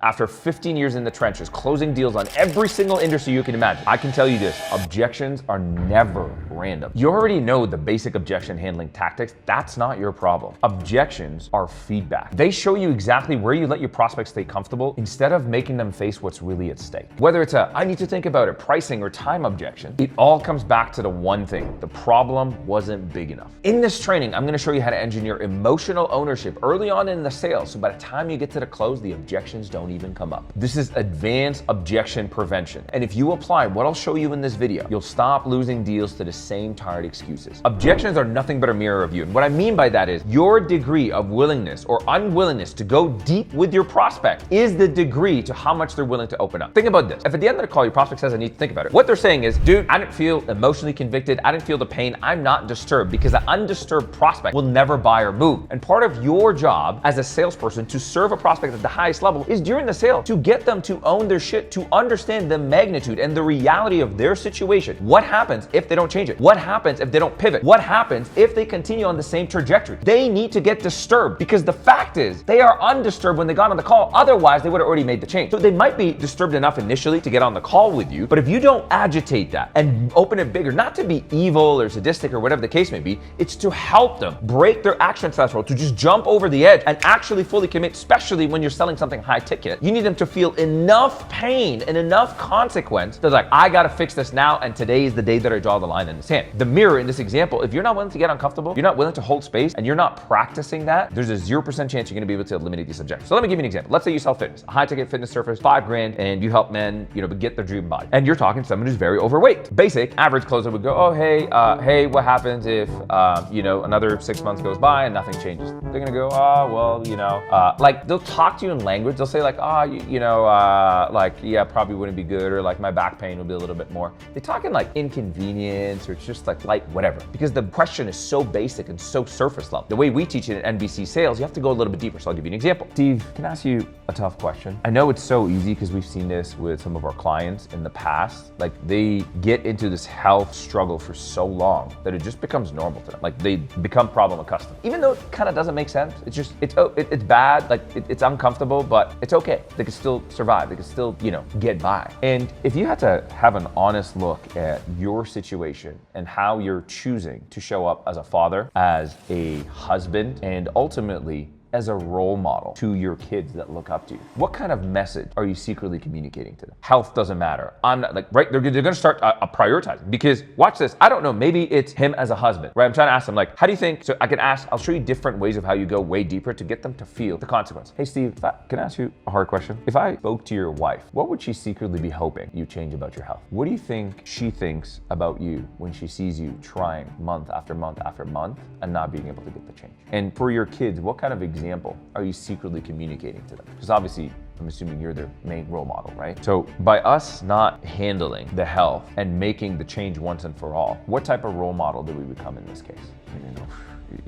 After 15 years in the trenches, closing deals on every single industry you can imagine, I can tell you this, objections are never random. You already know the basic objection handling tactics. That's not your problem. Objections are feedback. They show you exactly where you let your prospects stay comfortable instead of making them face what's really at stake. Whether it's I need to think about it, pricing or time objection, it all comes back to the one thing. The problem wasn't big enough. In this training, I'm gonna show you how to engineer emotional ownership early on in the sale, so by the time you get to the close, the objections don't even come up. This is advanced objection prevention. And if you apply what I'll show you in this video, you'll stop losing deals to the same tired excuses. Objections are nothing but a mirror of you. And what I mean by that is your degree of willingness or unwillingness to go deep with your prospect is the degree to how much they're willing to open up. Think about this. If at the end of the call, your prospect says, I need to think about it, what they're saying is, dude, I didn't feel emotionally convicted. I didn't feel the pain. I'm not disturbed, because an undisturbed prospect will never buy or move. And part of your job as a salesperson to serve a prospect at the highest level is during the sale to get them to own their shit, to understand the magnitude and the reality of their situation. What happens if they don't change it? What happens if they don't pivot? What happens if they continue on the same trajectory? They need to get disturbed, because the fact is they are undisturbed when they got on the call. Otherwise, they would have already made the change. So they might be disturbed enough initially to get on the call with you, but if you don't agitate that and open it bigger, not to be evil or sadistic or whatever the case may be, it's to help them break their action threshold, to just jump over the edge and actually fully commit, especially when you're selling something high ticket. You need them to feel enough pain and enough consequence that, like, I gotta fix this now, and today is the day that I draw the line in the sand. The mirror in this example, if you're not willing to get uncomfortable, you're not willing to hold space, and you're not practicing that, there's a 0% chance you're gonna be able to eliminate these objections. So let me give you an example. Let's say you sell fitness, a high ticket fitness service, $5,000, and you help men, get their dream body. And you're talking to someone who's very overweight. Basic, average closer would go, oh, hey, what happens if, another 6 months goes by and nothing changes? They're gonna go, like, they'll talk to you in language. They'll say like, yeah, probably wouldn't be good, or like my back pain will be a little bit more. They talk in like inconvenience, or it's just like light, whatever, because the question is so basic and so surface level. The way we teach it in NBC sales, you have to go a little bit deeper. So I'll give you an example. Steve, can I ask you a tough question? I know it's so easy because we've seen this with some of our clients in the past. Like, they get into this health struggle for so long that it just becomes normal to them. Like, they become problem accustomed. Even though it kind of doesn't make sense, it's bad, like it's uncomfortable, but it's okay. They can still survive. They can still, get by. And if you had to have an honest look at your situation and how you're choosing to show up as a father, as a husband, and ultimately as a role model to your kids that look up to you, what kind of message are you secretly communicating to them? Health doesn't matter. I'm not, like, right? They're gonna start prioritizing, because watch this. I don't know, maybe it's him as a husband, right? I'm trying to ask them, like, how do you think, so I can ask, I'll show you different ways of how you go way deeper to get them to feel the consequence. Hey Steve, can I ask you a hard question? If I spoke to your wife, what would she secretly be hoping you change about your health? What do you think she thinks about you when she sees you trying month after month after month and not being able to get the change? And for your kids, what kind of example are you secretly communicating to them? Because obviously, I'm assuming you're their main role model, right? So by us not handling the health and making the change once and for all, what type of role model do we become in this case? Did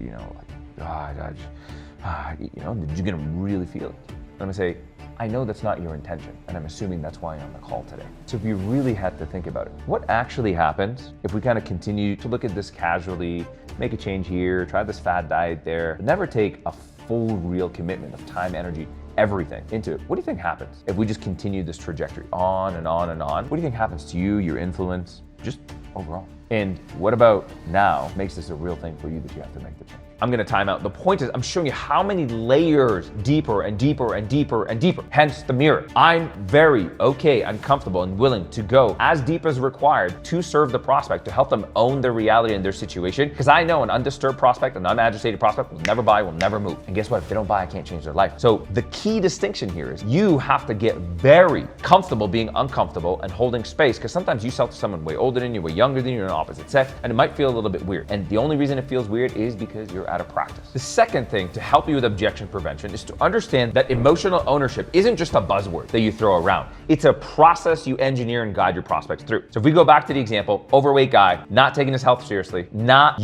you get them really feel it? I'm gonna say, I know that's not your intention, and I'm assuming that's why you're on the call today. So if you really had to think about it, what actually happens if we kind of continue to look at this casually, make a change here, try this fad diet there, never take a full real commitment of time, energy, everything into it? What do you think happens if we just continue this trajectory on and on and on? What do you think happens to you, your influence, just overall? And what about now makes this a real thing for you that you have to make the change? I'm gonna time out. The point is, I'm showing you how many layers deeper and deeper and deeper and deeper, hence the mirror. I'm very okay and comfortable and willing to go as deep as required to serve the prospect, to help them own their reality and their situation, because I know an undisturbed prospect, an unagitated prospect will never buy, will never move. And guess what? If they don't buy, I can't change their life. So the key distinction here is you have to get very comfortable being uncomfortable and holding space, because sometimes you sell to someone way older than you, way younger than you, an opposite sex, and it might feel a little bit weird. And the only reason it feels weird is because you're out of practice. The second thing to help you with objection prevention is to understand that emotional ownership isn't just a buzzword that you throw around. It's a process you engineer and guide your prospects through. So if we go back to the example, overweight guy, not taking his health seriously, not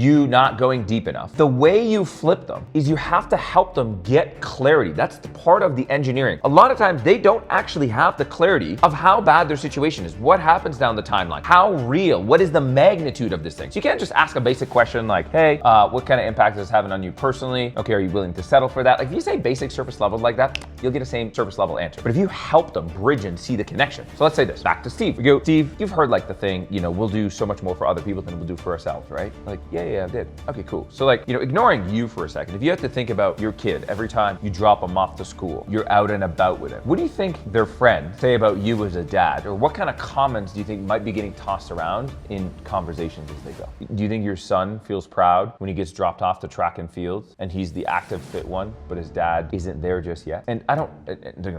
going deep enough. The way you flip them is you have to help them get clarity. That's the part of the engineering. A lot of times they don't actually have the clarity of how bad their situation is, what happens down the timeline, how real, what is the magnitude of this thing. So you can't just ask a basic question like, hey, what kind of impact does this have having on you personally? Okay, are you willing to settle for that? Like if you say basic surface level like that, you'll get the same surface level answer. But if you help them bridge and see the connection. So let's say this, back to Steve. We go, Steve, you've heard like the thing, we'll do so much more for other people than we'll do for ourselves, right? Like, yeah, I did. Okay, cool. So like, ignoring you for a second, if you have to think about your kid every time you drop them off to school, you're out and about with him, what do you think their friends say about you as a dad? Or what kind of comments do you think might be getting tossed around in conversations as they go? Do you think your son feels proud when he gets dropped off to track and fields and he's the active fit one, but his dad isn't there just yet? And I don't,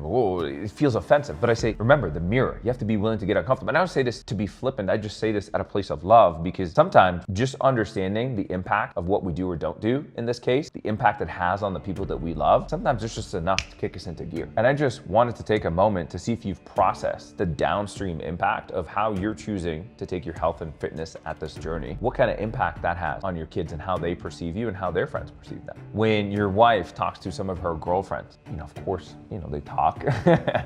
whoa, it feels offensive, but I say, remember the mirror. You have to be willing to get uncomfortable. And I don't say this to be flippant. I just say this at a place of love, because sometimes just understanding the impact of what we do or don't do, in this case, the impact it has on the people that we love, sometimes it's just enough to kick us into gear. And I just wanted to take a moment to see if you've processed the downstream impact of how you're choosing to take your health and fitness at this journey. What kind of impact that has on your kids and how they perceive you and how their friends perceive them. When your wife talks to some of her girlfriends, of course, they talk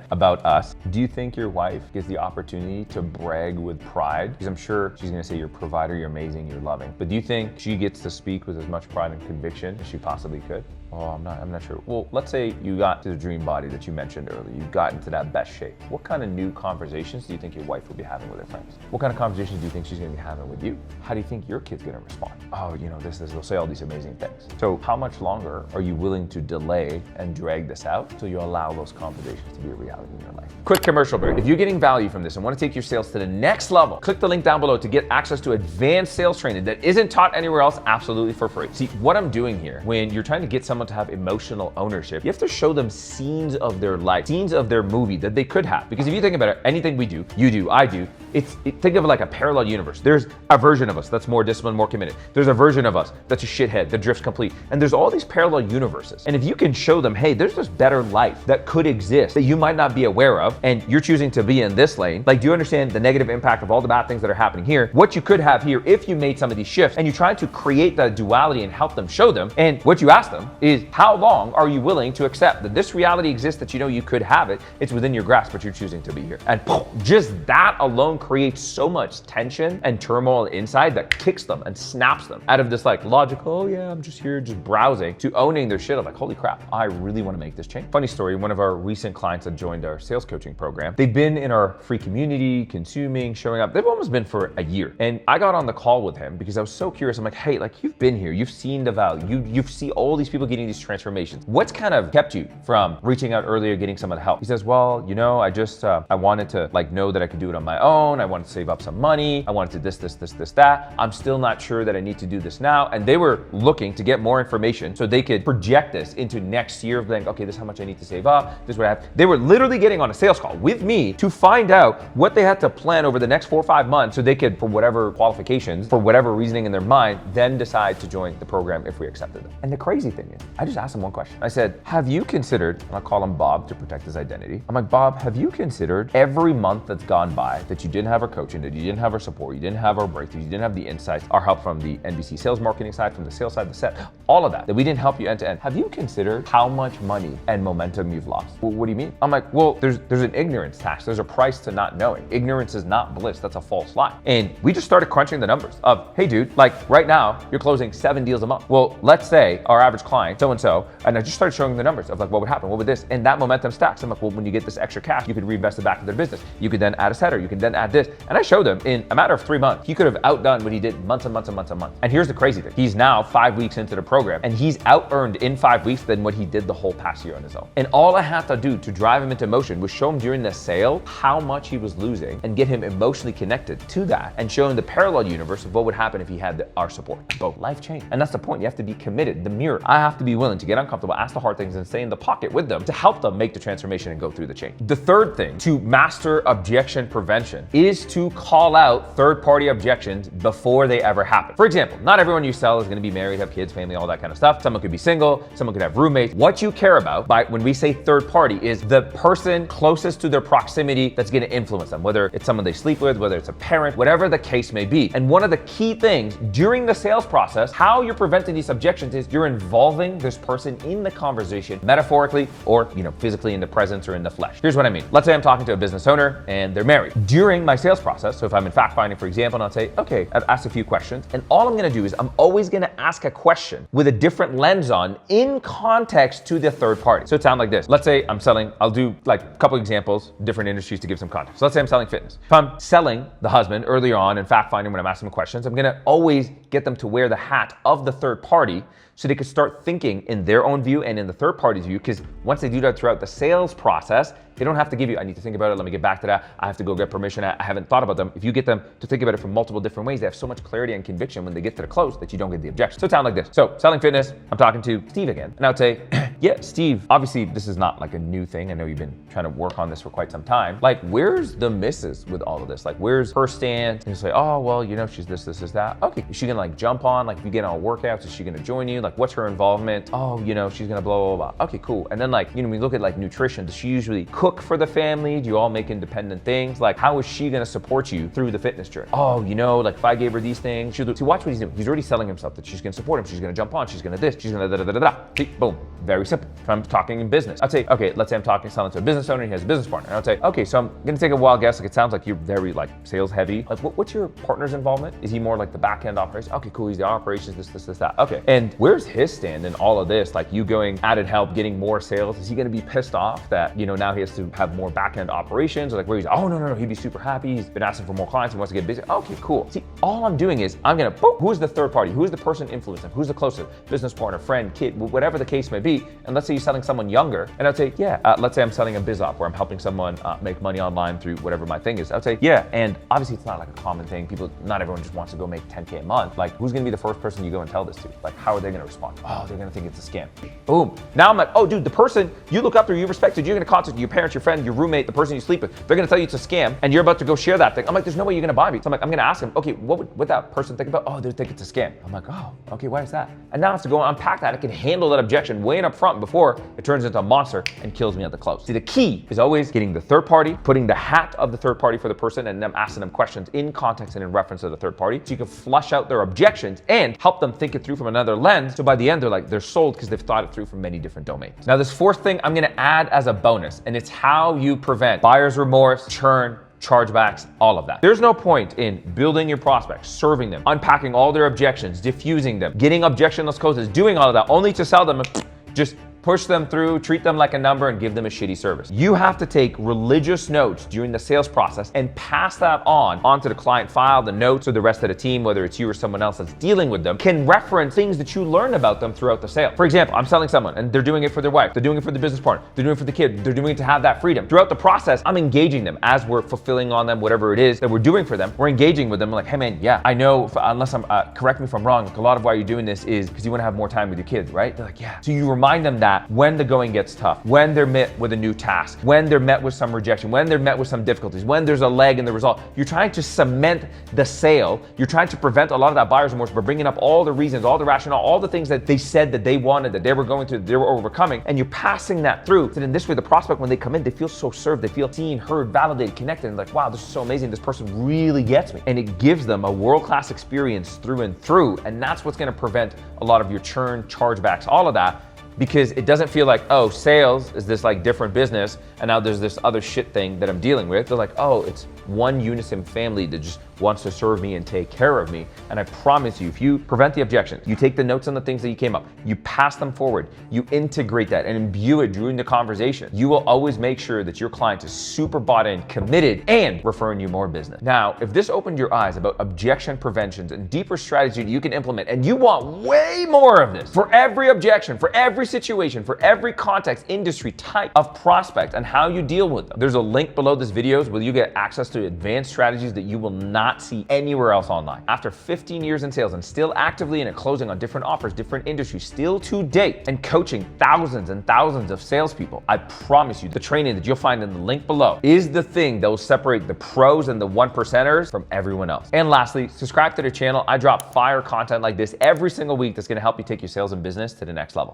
about us. Do you think your wife gets the opportunity to brag with pride? Because I'm sure she's gonna say you're a provider, you're amazing, you're loving. But do you think she gets to speak with as much pride and conviction as she possibly could? Oh, I'm not sure. Well, let's say you got to the dream body that you mentioned earlier. You got into that best shape. What kind of new conversations do you think your wife will be having with her friends? What kind of conversations do you think she's gonna be having with you? How do you think your kid's gonna respond? Oh, they'll say all these amazing things. So how much longer are you willing to delay and drag this out until you allow those conversations to be a reality in your life? Quick commercial break. If you're getting value from this and want to take your sales to the next level, click the link down below to get access to advanced sales training that isn't taught anywhere else, absolutely for free. See, what I'm doing here, when you're trying to get someone to have emotional ownership, you have to show them scenes of their life, scenes of their movie that they could have. Because if you think about it, anything we do, you do, I do, think of it like a parallel universe. There's a version of us that's more disciplined, more committed. There's a version of us that's a shithead, that drifts complete. And there's all these parallel universes. And if you can show them, hey, there's this better life that could exist that you might not be aware of, and you're choosing to be in this lane, like, do you understand the negative impact of all the bad things that are happening here? What you could have here if you made some of these shifts, and you try to create that duality and help them show them. And what you ask them is, how long are you willing to accept that this reality exists, that you could have it, it's within your grasp, but you're choosing to be here. And just that alone creates so much tension and turmoil inside that kicks them and snaps them out of this like logical, oh yeah, I'm just here just browsing, to owning their shit of like, holy crap, I really want to make this change. Funny story, one of our recent clients that joined our sales coaching program, they've been in our free community, consuming, showing up. They've almost been for a year. And I got on the call with him because I was so curious. I'm like, hey, like, you've been here, you've seen the value, you've seen all these people getting these transformations. What's kind of kept you from reaching out earlier, getting some of the help? He says, well, I just, I wanted to like know that I could do it on my own. I wanted to save up some money. I wanted to this, that. I'm still not sure that I need to do this now. And they were looking to get more information so they could project this into next year of like, okay, this is how much I need to save up. This is what I have. They were literally getting on a sales call with me to find out what they had to plan over the next 4 or 5 months so they could, for whatever qualifications, for whatever reasoning in their mind, then decide to join the program if we accepted them. And the crazy thing is, I just asked them one question. I said, have you considered, and I'll call him Bob to protect his identity. I'm like, Bob, have you considered every month that's gone by that you didn't have our coaching, that you didn't have our support, you didn't have our breakthroughs, you didn't have the insights, our help from the NBC sales marketing side, from the sales side, the set, all of that we didn't help you end to end. Have you considered how much money and momentum you've lost? Well, what do you mean? I'm like, well, there's an ignorance tax. There's a price to not knowing. Ignorance is not bliss. That's a false lie. And we just started crunching the numbers of, hey dude, like right now you're closing 7 deals a month. Well, let's say our average client, so-and-so, and I just started showing the numbers of like, what would happen? What would this? And that momentum stacks. I'm like, well, when you get this extra cash, you could reinvest it back in their business. You could then add a setter. You can then add this. And I showed him in a matter of 3 months, he could have outdone what he did months and months and months and months. And here's the crazy thing. He's now 5 weeks into the program and he's out-earned in 5 weeks than what he did the whole past year on his own. And all I had to do to drive him into motion was show him during the sale how much he was losing and get him emotionally connected to that and show him the parallel universe of what would happen if he had our support. Both life change. And that's the point. You have to be committed. The mirror. I have to be willing to get uncomfortable, ask the hard things, and stay in the pocket with them to help them make the transformation and go through the change. The third thing to master objection prevention is to call out third-party objections before they ever happen. For example, not everyone you sell is going to be married, have kids, family, all that kind of stuff. Someone could be single, someone could have roommates. What you care about by when we say third party is the person closest to their proximity that's going to influence them, whether it's someone they sleep with, whether it's a parent, whatever the case may be. And one of the key things during the sales process, how you're preventing these objections is you're involving this person in the conversation, metaphorically or physically in the presence or in the flesh. Here's what I mean. Let's say I'm talking to a business owner and they're married. During during my sales process, so if I'm in fact finding, for example, and I'll say, okay, I've asked a few questions, and all I'm gonna do is I'm always gonna ask a question with a different lens on in context to the third party. So it sounds like this. Let's say I'm selling, I'll do like a couple examples, different industries to give some context. So let's say I'm selling fitness. If I'm selling the husband earlier on in fact finding when I'm asking them questions, I'm gonna always get them to wear the hat of the third party so they could start thinking in their own view and in the third party's view, because once they do that throughout the sales process, they don't have to give you, I need to think about it, let me get back to that, I have to go get permission, I haven't thought about them. If you get them to think about it from multiple different ways, they have so much clarity and conviction when they get to the close that you don't get the objection. So it sounds like this. So selling fitness, I'm talking to Steve again, and I would say, yeah, Steve, obviously this is not like a new thing. I know you've been trying to work on this for quite some time. Like, where's the missus with all of this? Like, where's her stand? And you say, oh, well, you know, she's this, that. Okay, is she gonna like jump on? Like, if you get on workouts, is she gonna join you? Like, what's her involvement? Oh, you know, she's gonna blah, blah, blah. Okay, cool. And then like, you know, when we look at like nutrition, does she usually cook for the family? Do you all make independent things? Like, how is she gonna support you through the fitness journey? Oh, you know, like if I gave her these things, she'll do. See, watch what he's doing. He's already selling himself that she's gonna support him. She's gonna jump on. She's gonna this. She's gonna da da da da da. See, boom. Very simple. If I'm talking in business, I'd say, okay, let's say I'm selling to a business owner. He has a business partner. And I'd say, okay, so I'm gonna take a wild guess. Like, it sounds like you're very like sales heavy. Like, what's your partner's involvement? Is he more like the back end operation? Okay, cool. He's the operations. This, that. Okay. And where's his stand in all of this? Like, you going added help, getting more sales. Is he gonna be pissed off that, you know, now he has to have more back end operations? Or like, where he's, oh no, he'd be super happy. He's been asking for more clients. He wants to get busy. Okay, cool. See, all I'm doing is I'm gonna, boom, who's the third party? Who's the person influencing? Who's the closest? Business partner, friend, kid, whatever the case may be. And let's say you're selling someone younger. And I'd say, yeah, let's say I'm selling a biz op where I'm helping someone make money online through whatever my thing is. I'd say, yeah. And obviously it's not like a common thing. Not everyone just wants to go make 10K a month. Like, who's gonna be the first person you go and tell this to? Like, how are they gonna respond? Oh, they're gonna think it's a scam. Boom. Now I'm like, oh dude, the person you look up to, you respected, you're gonna contact your parents, your friend, your roommate, the person you sleep with, they're gonna tell you it's a scam and you're about to go share that thing. I'm like, there's no way you're gonna buy me. So I'm like, I'm gonna ask them, okay, what would that person think about? Oh, they think it's a scam. I'm like, oh, okay, why is that? And now I have to go and unpack that. I can handle that objection way up front before it turns into a monster and kills me at the close. See, the key is always getting the third party, putting the hat of the third party for the person, and then asking them questions in context and in reference to the third party, so you can flush out their objections and help them think it through from another lens. So by the end, they're sold because they've thought it through from many different domains. Now, this fourth thing I'm gonna add as a bonus, and it's how you prevent buyer's remorse, churn, chargebacks, all of that. There's no point in building your prospects, serving them, unpacking all their objections, diffusing them, getting objectionless closes, doing all of that, only to sell them and just push them through, treat them like a number, and give them a shitty service. You have to take religious notes during the sales process and pass that on onto the client file, the notes, or the rest of the team, whether it's you or someone else that's dealing with them, can reference things that you learn about them throughout the sale. For example, I'm selling someone and they're doing it for their wife, they're doing it for the business partner, they're doing it for the kid, they're doing it to have that freedom. Throughout the process, I'm engaging them as we're fulfilling on them, whatever it is that we're doing for them. We're engaging with them like, hey man, yeah, I know, unless I'm, correct me if I'm wrong, like a lot of why you're doing this is because you want to have more time with your kids, right? They're like, yeah. So you remind them that when the going gets tough, when they're met with a new task, when they're met with some rejection, when they're met with some difficulties, when there's a lag in the result, you're trying to cement the sale. You're trying to prevent a lot of that buyer's remorse by bringing up all the reasons, all the rationale, all the things that they said that they wanted, that they were going through, that they were overcoming, and you're passing that through. So then this way, the prospect, when they come in, they feel so served, they feel seen, heard, validated, connected, and like, wow, this is so amazing. This person really gets me. And it gives them a world-class experience through and through. And that's what's gonna prevent a lot of your churn, chargebacks, all of that, because it doesn't feel like, oh, sales is this like different business and now there's this other shit thing that I'm dealing with. They're like, oh, it's one unison family that just wants to serve me and take care of me. And I promise you, if you prevent the objections, you take the notes on the things that you came up, you pass them forward, you integrate that and imbue it during the conversation, you will always make sure that your client is super bought in, committed, and referring you more business. Now, if this opened your eyes about objection preventions and deeper strategy that you can implement, and you want way more of this for every objection, for every situation, for every context, industry, type of prospect, and how you deal with them, there's a link below this video where you get access to advanced strategies that you will not see anywhere else online. After 15 years in sales and still actively in a closing on different offers, different industries, still to date, and coaching thousands and thousands of salespeople, I promise you the training that you'll find in the link below is the thing that will separate the pros and the 1%ers from everyone else. And lastly, subscribe to the channel. I drop fire content like this every single week that's gonna help you take your sales and business to the next level.